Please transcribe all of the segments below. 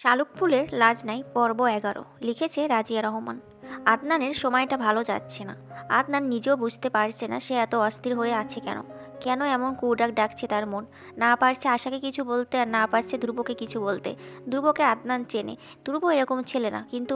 শালুক ফুলের লাজ নাই পর্ব 11 লিখেছে রাজিয়া রহমান। আদনানের সময়টা ভালো যাচ্ছে না। আদনান নিজেও বুঝতে পারছে না সে এত অস্থির হয়ে আছে কেন। কেন এমন কুডাক ডাকছে তার মন। না পারছে আশাকে কিছু বলতে আর না পারছে ধ্রুবকে কিছু বলতে। ধ্রুবকে আদনান চেনে, ধ্রুব এরকম ছেলে না, কিন্তু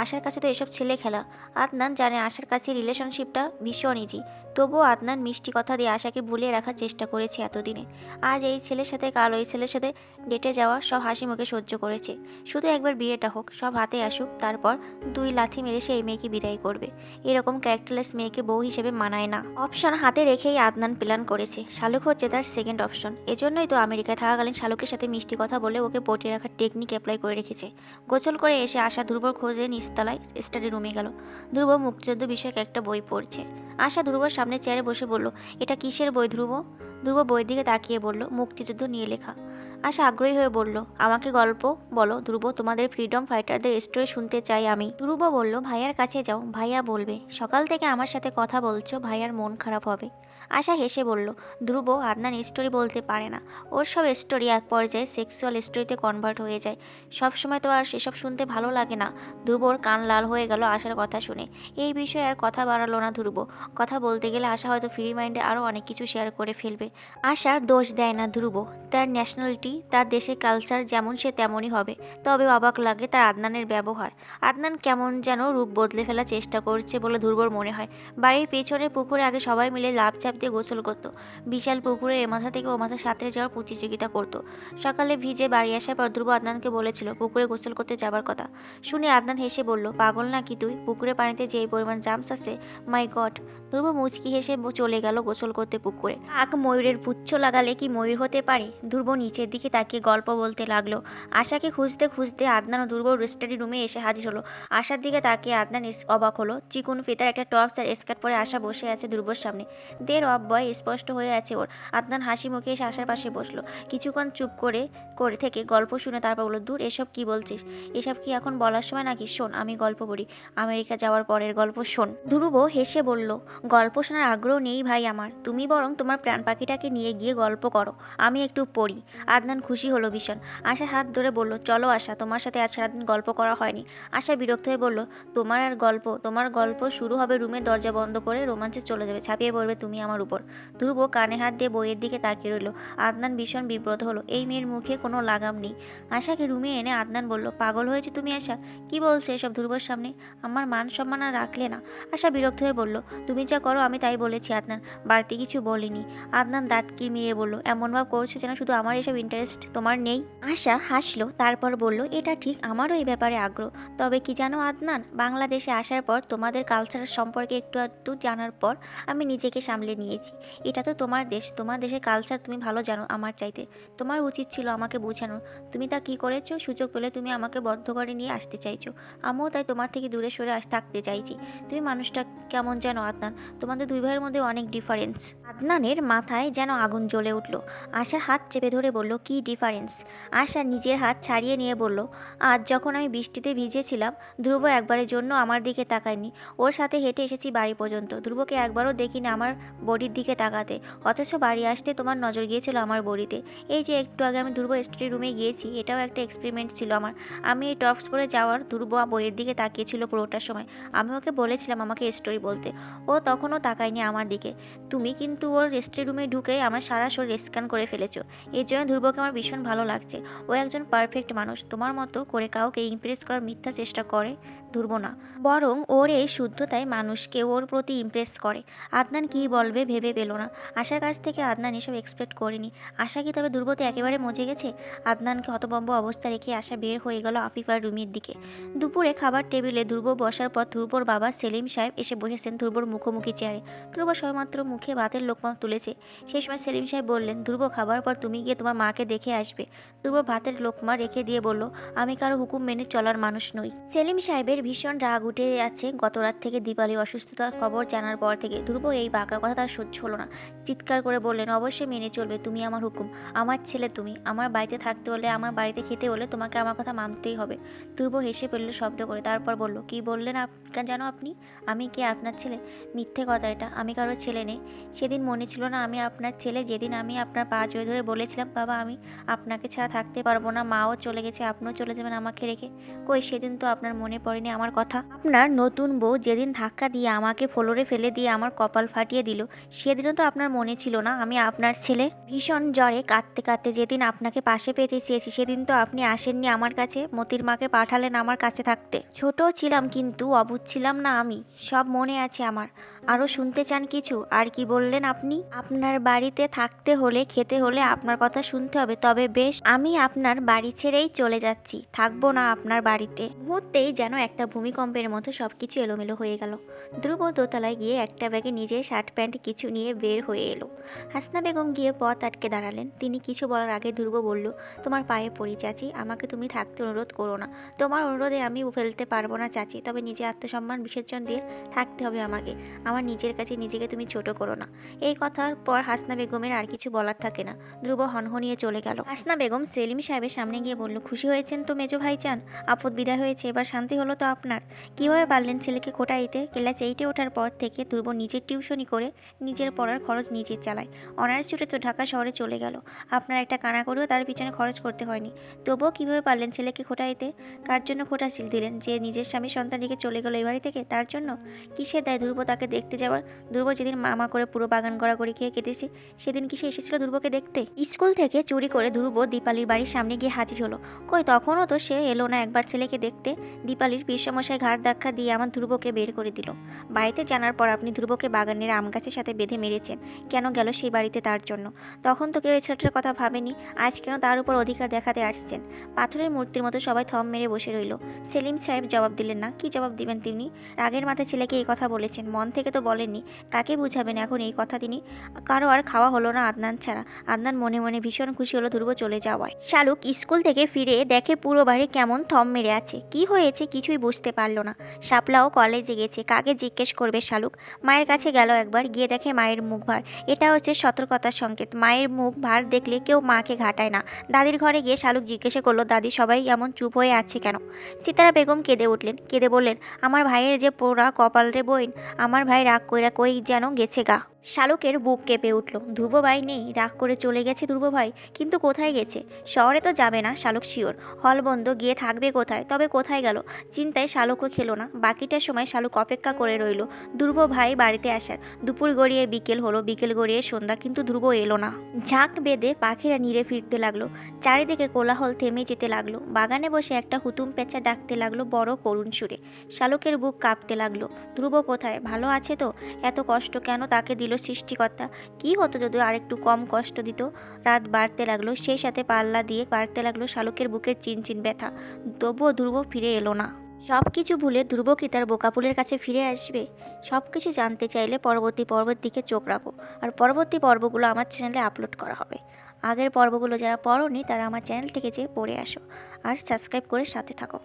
আশার কাছে তো এসব ছেলে খেলা। আদনান জানে আশার কাছে রিলেশনশিপটা ভীষণ ইজি, তবুও আদনান মিষ্টি কথা দিয়ে আশাকে ভুলিয়ে রাখার চেষ্টা করেছে এতদিনে। আজ এই ছেলের সাথে কাল ওই ছেলের সাথে ডেটে যাওয়া সব হাসি মুখে সহ্য করেছে। শুধু একবার বিয়েটা হোক, সব হাতে আসুক, তারপর দুই লাথি মেরে সে এই মেয়েকে বিদায় করবে। এরকম ক্যারেক্টারলেস মেয়েকে বউ হিসেবে মানায় না। অপশন হাতে রেখেই আদনান প্ল্যান করেছে। শালুক হচ্ছে তার সেকেন্ড অপশন। এজন্যই তো আমেরিকায় থাকাকালীন শালুকের সাথে মিষ্টি কথা বলে ওকে পটিয়ে রাখার টেকনিক অ্যাপ্লাই করে রেখেছে। গোসল করে এসে আশা ধ্রুবর খোঁজে নিচতলায় স্টাডি রুমে গেল। ধ্রুব মুক্তিযুদ্ধ বিষয়ক একটা বই পড়ছে। আশা ধ্রুবর সামনে চেয়ারে বসে বলল, এটা কিসের বই ধ্রুব? ধ্রুব বইয়ের দিকে তাকিয়ে বলল, মুক্তিযুদ্ধ নিয়ে লেখা। আশা আগ্রহী হয়ে বলল, আমাকে গল্প বলো ধ্রুব, তোমাদের ফ্রিডম ফাইটারদের স্টোরি শুনতে চাই আমি। ধ্রুব বলল, ভাইয়ার কাছে যাও, ভাইয়া বলবে সকাল থেকে আমার সাথে কথা বলছো, ভাইয়ার মন খারাপ হবে। আশা হেসে বলল, ধ্রুব আদনান স্টোরি বলতে পারে না, ওর সব স্টোরি এক পর্যায়ে সেক্সুয়াল স্টোরিতে কনভার্ট হয়ে যায়। সবসময় তো আর সেসব শুনতে ভালো লাগে না। ধ্রুবর কান লাল হয়ে গেল আশার কথা শুনে। এই বিষয়ে আর কথা বাড়ালো না ধ্রুব। কথা বলতে গেলে আশা হয়তো ফ্রি মাইন্ডে আরও অনেক কিছু শেয়ার করে ফেলবে। আশার দোষ দেয় না ধ্রুব, তার ন্যাশনালিটি, তার দেশের কালচার যেমন সে তেমনই হবে। তবে অবাক লাগে তার আদনানের ব্যবহার। আদনান কেমন যেন রূপ বদলে ফেলার চেষ্টা করছে বলে ধ্রুবর মনে হয়। বাড়ির পেছনে পুকুরে আগে সবাই মিলে লাফ ঝাঁপ দিয়ে গোসল করত। বিশাল পুকুরে এ মাথা থেকে ও মাথা সাঁতরে যাওয়ার প্রতিযোগিতা করত। সকালে ভিজে বাড়ি আসার পর ধ্রুব আদনানকে বলেছিল পুকুরে গোসল করতে যাবার কথা। শুনে আদনান হেসে বলল, পাগল নাকি তুই? পুকুরে পানিতে যেই পরিমাণ জাম্পস আছে, মাই গড। ধ্রুব মুচকি হেসে চলে গেল গোসল করতে পুকুরে। আক ময়ূরের পুচ্ছ লাগালে কি ময়ূর হতে পারে? ধ্রুব নিচের দিকে তাকিয়ে গল্প বলতে লাগলো। আশাকে খুঁজতে খুঁজতে আদনান ও ধ্রুব স্টাডি রুমে এসে হাজির হলো। আশার দিকে তাকিয়ে আদনান অবাক হলো। চিকুন ফিতার একটা টপস আর স্কার্ট পরে আশা বসে আছে ধ্রুবর সামনে। দের অফ বয় স্পষ্ট হয়ে আছে ওর। আদনান হাসি মুখে এসে আশার পাশে বসলো। কিছুক্ষণ চুপ করে করে থেকে গল্প শুনে তারপর বলল, দূর, এসব কি বলছিস? এসব কি এখন বলার সময় নাকি? শোন, আমি গল্প বলি, আমেরিকা যাওয়ার পরের গল্প শোন। ধ্রুব হেসে বলল, গল্প শোনার আগ্রহ নেই ভাই আমার, তুমি বরং তোমার প্রাণ পাখিটাকে নিয়ে গিয়ে গল্প করো, আমি একটু পড়ি। আদনান খুশি হলো ভীষণ। আশার হাত ধরে বলল, চলো আশা, তোমার সাথে আজ সারাদিন গল্প করা হয়নি। আশা বিরক্ত হয়ে বলল, তোমার গল্প শুরু হবে রুমের দরজা বন্ধ করে, রোমাঞ্চে চলে যাবে, ছাপিয়ে পড়বে তুমি আমার উপর। ধ্রুব কানে হাত দিয়ে বইয়ের দিকে তাকিয়ে রইল। আদনান ভীষণ বিব্রত হলো। এই মেয়ের মুখে কোনো লাগাম নেই। আশাকে রুমে এনে আদনান বলল, পাগল হয়েছে তুমি আশা? কি বলছো এসব ধ্রুবর সামনে? আমার মান সম্মান আর রাখলে না। আশা বিরক্ত হয়ে বলল, তুমি যা করো আমি তাই বলেছি আদনান, বাড়তি কিছু বলিনি। আদনান দাঁত কিরমিরিয়ে বলল, এমন ভাব করছো যেন শুধু আমার এসব ইন্টারেস্ট তোমার নেই। আশা হাসলো, তারপর বলল, এটা ঠিক, আমারও এই ব্যাপারে আগ্রহ। তবে কি জানো আদনান, বাংলাদেশে আসার পর তোমাদের কালচার সম্পর্কে একটু একটু জানার পর আমি নিজেকে সামলে নিয়েছি। এটা তো তোমার দেশ, তোমার দেশের কালচার তুমি ভালো জানো আমার চাইতে। তোমার উচিত ছিল আমাকে বোঝানোর। তুমি তা কি করেছো? সুযোগ পেলে তুমি আমাকে বদ্ধ করে নিয়ে আসতে চাইছো। আমিও তাই তোমার থেকে দূরে সরে থাকতে চাইছি। তুমি মানুষটা কেমন যেন আদনান, তোমাদের দুই ভাইয়ের মধ্যে অনেক ডিফারেন্স। আদনানের মাথায় যেন আগুন জ্বলে উঠল। আশার হাত চেপে ধরে বলল, কি ডিফারেন্স? আশা নিজের হাত ছাড়িয়ে নিয়ে বলল, আজ যখন আমি বৃষ্টিতে ভিজেছিলাম, ধ্রুব একবারের জন্য আমার দিকে তাকায়নি। ওর সাথে হেঁটে এসেছি বাড়ি পর্যন্ত, ধ্রুবকে একবারও দেখিনি আমার বডির দিকে তাকাতে, অথচ বাড়ি আসতে তোমার নজর গিয়েছিল আমার বডিতে। এই যে একটু আগে আমি ধ্রুব স্টাডি রুমে গিয়েছি, এটাও একটা এক্সপেরিমেন্ট ছিল আমার। আমি এই টপস পরে যাওয়ার ধ্রুব বইয়ের দিকে তাকিয়েছিল পুরোটার সময়। আমি ওকে বলেছিলাম আমাকে স্টোরি বলতে, ও তখনও তাকায়নি আমার দিকে। তুমি কিন্তু ওর রেস্ট্রি রুমে ঢুকে আমার সারা শরীর স্ক্যান করে ফেলেছো। এর জন্য ধ্রুবকে আমার ভীষণ ভালো লাগছে। ও একজন পারফেক্ট মানুষ, তোমার মতো করে কাউকে ইমপ্রেস করার মিথ্যা চেষ্টা করে ধ্রুব না, বরং ওর এই শুদ্ধতায় মানুষকে ওর প্রতি ইমপ্রেস করে। আদনান কী বলবে ভেবে পেল না। আশার কাছ থেকে আদনান এসব এক্সপেক্ট করেনি। আশা কি তবে ধ্রুবতে একেবারে মজে গেছে? আদনানকে হতভম্ব অবস্থা রেখে আশা বের হয়ে গেল আফিফার রুমের দিকে। দুপুরে খাবার টেবিলে ধ্রুব বসার পর ধ্রুবর বাবা সেলিম সাহেব এসে বসেছেন ধ্রুবর মুখোমুখি চেয়ারে। ধ্রুব সবেমাত্র মুখে ভাতের লোকমা তুলেছে। সেই সময় সেলিম সাহেব বললেন, ধ্রুব খাবার পর তুমি গিয়ে তোমার মাকে দেখে আসবে। ধ্রুব ভাতের লোকমা রেখে দিয়ে বলল, আমি কারো হুকুম মেনে চলার মানুষ নই। সেলিম সাহেবের ভীষণ রাগ উঠে আছে গত রাত থেকে দীপালি অসুস্থতার খবর জানার পর থেকে। ধ্রুব এই বাঁকা কথা তার আর সহ্য হলো না। চিৎকার করে বললেন, অবশ্যই মেনে চলবে, তুমি আমার হুকুম, আমার ছেলে তুমি, আমার বাড়িতে থাকতে হলে, আমার বাড়িতে খেতে হলে তোমাকে আমার কথা মানতেই হবে। ধ্রুব হেসে ফেলল শব্দ করে, তারপর বলল, কি বললেন জানো আপনি? আমি কে? আপনার ছেলে? মিথ্যে কথা এটা, আমি কারো ছেলে নেই। সেদিন মনে ছিল না আমি আপনার ছেলে? যেদিন আমি আপনার পা জড়িয়ে ধরে বলেছিলাম, বাবা আমি আপনাকে ছাড়া থাকতে পারবো না, মাও চলে গেছে, আপনিও চলে যাবেন আমাকে রেখে। কই সেদিন তো আপনার মনে পড়েনি আমার কথা? আপনার নতুন বউ যেদিন ধাক্কা দিয়ে আমাকে ফ্লোরে ফেলে দিয়ে আমার কপাল ফাটিয়ে দিল, সেদিনও তো আপনার মনে ছিল না আমি আপনার ছেলে? ভীষণ জ্বরে কাঁদতে কাঁদতে যেদিন আপনাকে পাশে পেতে চেয়েছি, সেদিন তো আপনি আসেননি আমার কাছে, মতির মাকে পাঠালেন আমার কাছে থাকতে। ছোটও ছিলাম কিন্তু অবুঝ ছিলাম না আমি, সব মনে আছে আমার। আরও শুনতে চান কিছু? আর কি বললেন আপনি? আপনার বাড়িতে থাকতে হলে, খেতে হলে আপনার কথা শুনতে হবে। তবে বেশ, আমি আপনার বাড়ি ছেড়েই চলে যাচ্ছি, থাকবো না আপনার বাড়িতে। মুহূর্তেই যেন একটা ভূমিকম্পের মতো সবকিছু এলোমেলো হয়ে গেল। ধ্রুব দোতলায় গিয়ে একটা ব্যাগে নিজের শার্ট প্যান্ট কিছু নিয়ে বের হয়ে এলো। হাসনা বেগম গিয়ে পথ আটকে দাঁড়ালেন। তিনি কিছু বলার আগে ধ্রুব বলল, তোমার পায়ে পড়ি চাচি, আমাকে তুমি থাকতে অনুরোধ করো না। তোমার অনুরোধে আমি ফেলতে পারবো না চাচি, তবে নিজে আত্মসম্মান বিসর্জন দিয়ে থাকতে হবে আমাকে। আমার নিজের কাছে নিজেকে তুমি ছোট করো না। এই কথার পর হাসনা বেগমের আর কিছু বলার থাকে না। ধ্রুব হনহনিয়ে চলে গেল। হাসনা বেগম সেলিম সাহেবের সামনে গিয়ে বলল, খুশি হয়েছেন তো মেজো ভাইজান? আপদ বিদায় হয়েছে, এবার শান্তি হলো তো আপনার? কীভাবে পারলেন ছেলেকে খোঁটাইতে? ক্লাস 8-এ ওঠার পর থেকে ধ্রুব নিজের টিউশনি করে নিজের পড়ার খরচ নিজে চালায়। অনার্স ছুটে তো ঢাকা শহরে চলে গেল, আপনার একটা কানা করেও তার পিছনে খরচ করতে হয়নি। তবুও কীভাবে পারলেন ছেলেকে খোঁটাইতে? কার জন্য খোঁটাছিল দিলেন? যে নিজের স্বামী সন্তান রেখে চলে গেল এই বাড়ি থেকে, তার জন্য? কিসের দায় ধ্রুব তাকে দেখতে যাওয়ার? ধ্রুব যেদিন মামা করে পুরো বাগান গড়াগড়ি খেয়ে কেটেছে, সেদিন কি সে এসেছিল ধ্রুবকে দেখতে? স্কুল থেকে চুরি করে ধ্রুব দীপালির বাড়ির সামনে গিয়ে হাজির হলো। কই তখনও তো সে এলো না একবার ছেলেকে দেখতে। দীপালির পিসমশাই ঘাড় ধাক্কা দিয়ে আমার ধ্রুবকে বের করে দিল। বাড়িতে জানার পর আপনি ধ্রুবকে বাগানের আম গাছের সাথে বেঁধে মেরেছেন। কেন গেল সেই বাড়িতে তার জন্য? তখন তো কেউ এই ছেলেটার কথা ভাবেনি, আজ কেন তার উপর অধিকার দেখাতে আসছেন? পাথরের মূর্তির মতো সবাই থম মেরে বসে রইল। সেলিম সাহেব জবাব দিলেন না। কি জবাব দিবেন তিনি? রাগের মাথায় ছেলেকে এই কথা বলেছেন, মন থেকে তো বলেননি। কাকে বুঝাবেন এখন এই কথা তিনি? কারো আর খাওয়া হলো না আদনান ছাড়া। আদনান মনে মনে ভীষণ খুশি হলো ধ্রুব চলে যাওয়ায়। শালুক স্কুল থেকে ফিরে দেখে পুরো বাড়ি কেমন থম মেরে আছে। কি হয়েছে কিছুই বুঝতে পারলো না। শাপলাও কলেজে গেছে, কাকে জিজ্ঞেস করবে শালুক? মায়ের কাছে গেল একবার, গিয়ে দেখে মায়ের মুখ ভার। এটা হচ্ছে সতর্কতার সংকেত, মায়ের মুখ ভার দেখলে কেউ মাকে ঘাটায় না। দাদির ঘরে গিয়ে শালুক জিজ্ঞাসা করলো, দাদি সবাই এমন চুপ হয়ে আছে কেন? সিতারা বেগম কেঁদে উঠলেন, কেঁদে বললেন, আমার ভাইয়ের যে পোড়া কপাল রে বইন, আমার ভাই রাগ কইরা কই যেন গেছে গা। শালুকের বুক কেঁপে উঠল। ধ্রুব ভাই নেই, রাগ করে চলে গেছে ধ্রুব ভাই, কিন্তু কোথায় গেছে? শহরে তো যাবে না শালুক শিওর, হল বন্ধ, গিয়ে থাকবে কোথায়? তবে কোথায় গেল? চিন্তায় শালুকও খেলো না। বাকিটার সময় শালুক অপেক্ষা করে রইল ধ্রুব ভাই বাড়িতে আসার। দুপুর গড়িয়ে বিকেল হলো, বিকেল গড়িয়ে সন্ধ্যা, কিন্তু ধ্রুব এলো না। ঝাঁক বেঁধে পাখিরা নিড়ে ফিরতে লাগলো। চারিদিকে কোলাহল থেমে যেতে লাগলো। বাগানে বসে একটা হুতুম পেঁচা ডাকতে লাগলো বড় করুণ সুরে। শালুকের বুক কাঁপতে লাগলো। ধ্রুব কোথায়? ভালো আছে তো? এত কষ্ট কেন তাকে দিল সৃষ্টিকর্তা? কি হতো যদি আরেকটু কম কষ্ট দিত? রাত বাড়তে লাগলো, সেই সাথে পাল্লা দিয়ে বাড়তে লাগলো শালুকের বুকের চিনচিন ব্যথা। তবুও ধ্রুব ফিরে এলো না। সব কিছু ভুলে ধ্রুব কি তার বোকাপুলের কাছে ফিরে আসবে? সব কিছু জানতে চাইলে পরবর্তী পর্বের দিকে চোখ রাখো। আর পরবর্তী পর্বগুলো আমার চ্যানেলে আপলোড করা হবে। আগের পর্বগুলো যারা পড়োনি তারা আমার চ্যানেল থেকে যেয়ে পড়ে আসো আর সাবস্ক্রাইব করে সাথে থাকো।